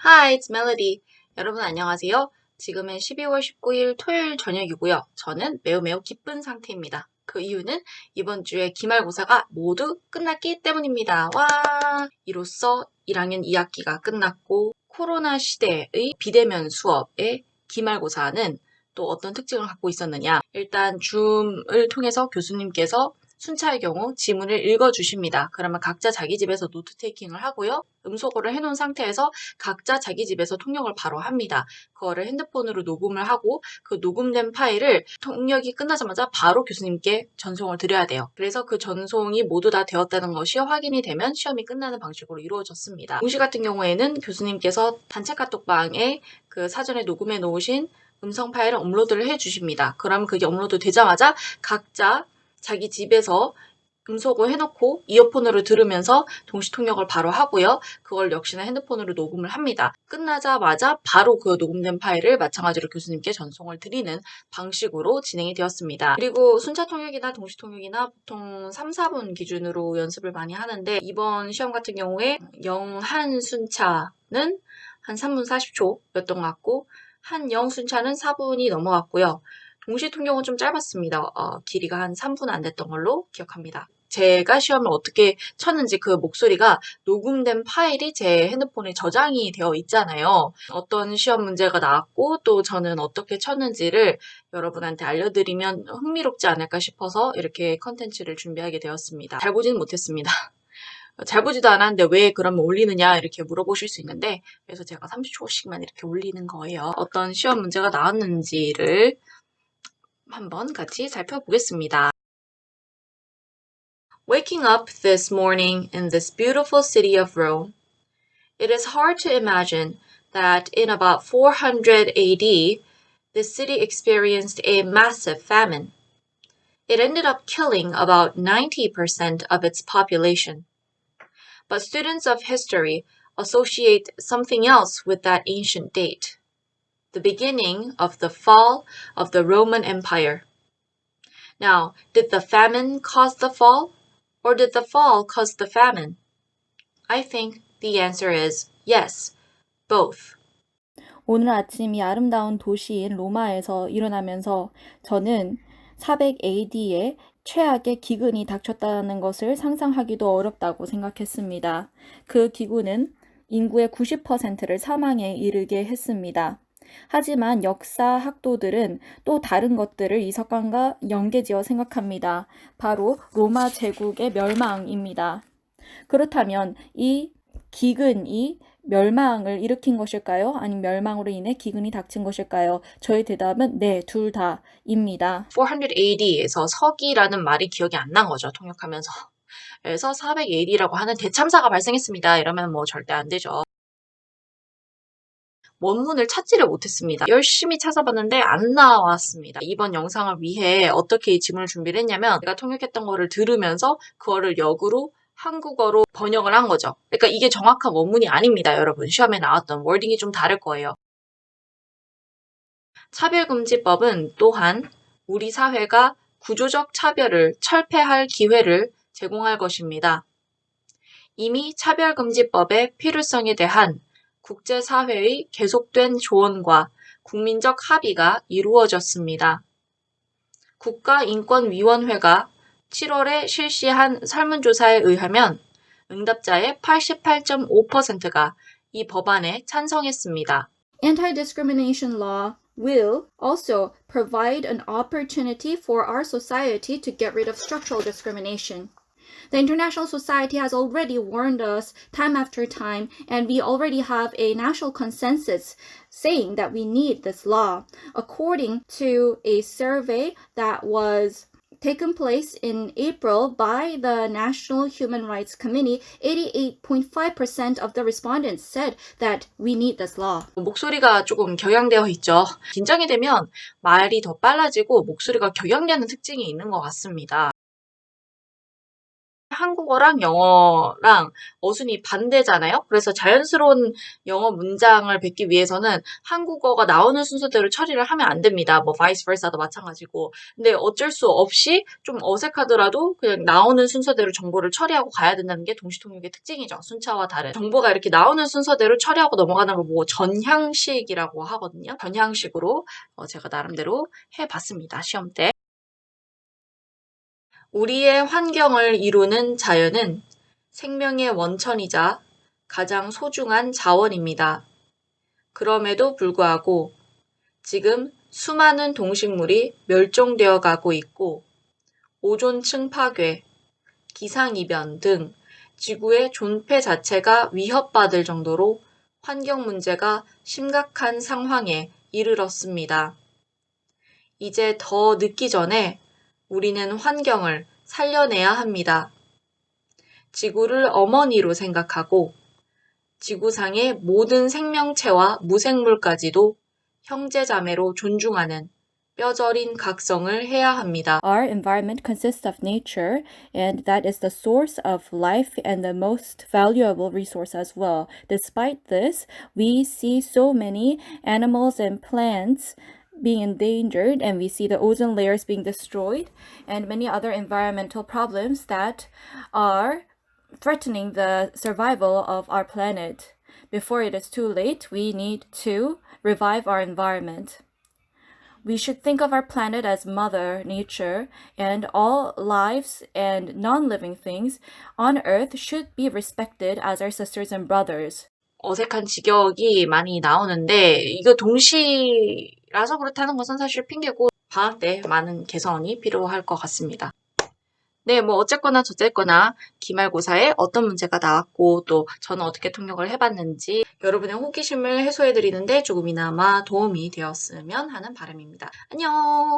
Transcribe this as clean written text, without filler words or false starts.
Hi, it's Melody. 여러분 안녕하세요. 지금은 12월 19일 토요일 저녁이고요. 저는 매우 기쁜 상태입니다. 그 이유는 이번 주에 기말고사가 모두 끝났기 때문입니다. 와! 이로써 1학년 2학기가 끝났고 코로나 시대의 비대면 수업의 기말고사는 또 어떤 특징을 갖고 있었느냐. 일단 줌을 통해서 교수님께서 순차의 경우 지문을 읽어주십니다. 그러면 각자 자기 집에서 노트 테이킹을 하고요. 음소거를 해놓은 상태에서 각자 자기 집에서 통역을 바로 합니다. 그거를 핸드폰으로 녹음을 하고 그 녹음된 파일을 통역이 끝나자마자 바로 교수님께 전송을 드려야 돼요. 그래서 그 전송이 모두 다 되었다는 것이 확인이 되면 시험이 끝나는 방식으로 이루어졌습니다. 공시 같은 경우에는 교수님께서 단체 카톡방에 그 사전에 녹음해 놓으신 음성 파일을 업로드를 해 주십니다. 그럼 그게 업로드 되자마자 각자 자기 집에서 음소거 해놓고 이어폰으로 들으면서 동시 통역을 바로 하고요. 그걸 역시나 핸드폰으로 녹음을 합니다. 끝나자마자 바로 그 녹음된 파일을 마찬가지로 교수님께 전송을 드리는 방식으로 진행이 되었습니다. 그리고 순차 통역이나 동시 통역이나 보통 3, 4분 기준으로 연습을 많이 하는데 이번 시험 같은 경우에 영한 순차는 한 3분 40초였던 것 같고 한영 순차는 4분이 넘어갔고요. 동시 통역은 좀 짧았습니다. 길이가 한 3분 안 됐던 걸로 기억합니다. 제가 시험을 어떻게 쳤는지 그 목소리가 녹음된 파일이 제 핸드폰에 저장이 되어 있잖아요. 어떤 시험 문제가 나왔고 또 저는 어떻게 쳤는지를 여러분한테 알려드리면 흥미롭지 않을까 싶어서 이렇게 컨텐츠를 준비하게 되었습니다. 잘 보지는 못했습니다. 잘 보지도 않았는데 왜 그러면 올리느냐 이렇게 물어보실 수 있는데 그래서 제가 30초씩만 이렇게 올리는 거예요. 어떤 시험 문제가 나왔는지를 한번 같이 살펴보겠습니다. Waking up this morning in this beautiful city of Rome, it is hard to imagine that in about 400 AD, the city experienced a massive famine. It ended up killing about 90% of its population. But students of history associate something else with that ancient date, the beginning of the fall of the Roman Empire. Now, did the famine cause the fall? Or did the fall cause the famine? I think the answer is yes, both. 오늘 아침 이 아름다운 도시인 로마에서 일어나면서 저는 400 AD에 최악의 기근이 닥쳤다는 것을 상상하기도 어렵다고 생각했습니다. 그 기근은 인구의 90%를 사망에 이르게 했습니다. 하지만 역사 학도들은 또 다른 것들을 이 사건과 연계지어 생각합니다. 바로 로마 제국의 멸망입니다. 그렇다면 이 기근이 멸망을 일으킨 것일까요? 아니면 멸망으로 인해 기근이 닥친 것일까요? 저의 대답은 네, 둘 다입니다. 400 AD에서 서기라는 말이 기억이 안 난 거죠, 통역하면서. 그래서 400 AD라고 하는 대참사가 발생했습니다. 이러면 뭐 절대 안 되죠. 원문을 찾지를 못했습니다. 열심히 찾아봤는데 안 나왔습니다. 이번 영상을 위해 어떻게 이 지문을 준비를 했냐면 제가 통역했던 거를 들으면서 그거를 역으로 한국어로 번역을 한 거죠. 그러니까 이게 정확한 원문이 아닙니다, 여러분. 시험에 나왔던 워딩이 좀 다를 거예요. 차별금지법은 또한 우리 사회가 구조적 차별을 철폐할 기회를 제공할 것입니다. 이미 차별금지법의 필요성에 대한 국제사회의 계속된 조언과 국민적 합의가 이루어졌습니다. 국가인권위원회가 7월에 실시한 설문조사에 의하면 응답자의 88.5%가 이 법안에 찬성했습니다. Anti-discrimination law will also provide an opportunity for our society to get rid of structural discrimination. The international society has already warned us time after time, and we already have a national consensus saying that we need this law. According to a survey that was taken place in April by the National Human Rights Committee, 88.5% of the respondents said that we need this law. 목소리가 조금 격양되어 있죠. 긴장이 되면 말이 더 빨라지고 목소리가 격양되는 특징이 있는 것 같습니다. 한국어랑 영어랑 어순이 반대잖아요. 그래서 자연스러운 영어 문장을 뱉기 위해서는 한국어가 나오는 순서대로 처리를 하면 안 됩니다. 뭐 vice versa도 마찬가지고. 근데 어쩔 수 없이 좀 어색하더라도 그냥 나오는 순서대로 정보를 처리하고 가야 된다는 게 동시통역의 특징이죠. 순차와 다른. 정보가 이렇게 나오는 순서대로 처리하고 넘어가는 걸 보고 전향식이라고 하거든요. 전향식으로 제가 나름대로 해봤습니다. 시험 때. 우리의 환경을 이루는 자연은 생명의 원천이자 가장 소중한 자원입니다. 그럼에도 불구하고 지금 수많은 동식물이 멸종되어 가고 있고 오존층 파괴, 기상이변 등 지구의 존폐 자체가 위협받을 정도로 환경 문제가 심각한 상황에 이르렀습니다. 이제 더 늦기 전에 우리는 환경을 살려내야 합니다. 지구를 어머니로 생각하고 지구상의 모든 생명체와 무생물까지도 형제자매로 존중하는 뼈저린 각성을 해야 합니다. Our environment consists of nature, and that is the source of life and the most valuable resource as well. Despite this, we see so many animals and plants being endangered, and we see the ozone layers being destroyed, and many other environmental problems that are threatening the survival of our planet. Before it is too late, we need to revive our environment. We should think of our planet as Mother Nature, and all lives and non living things on Earth should be respected as our sisters and brothers. 어색한 직역이 많이 나오는데 이거 동시라서 그렇다는 것은 사실 핑계고 방학 때 많은 개선이 필요할 것 같습니다. 네, 뭐 어쨌거나 저쨌거나 기말고사에 어떤 문제가 나왔고 또 저는 어떻게 통역을 해봤는지 여러분의 호기심을 해소해드리는데 조금이나마 도움이 되었으면 하는 바람입니다. 안녕!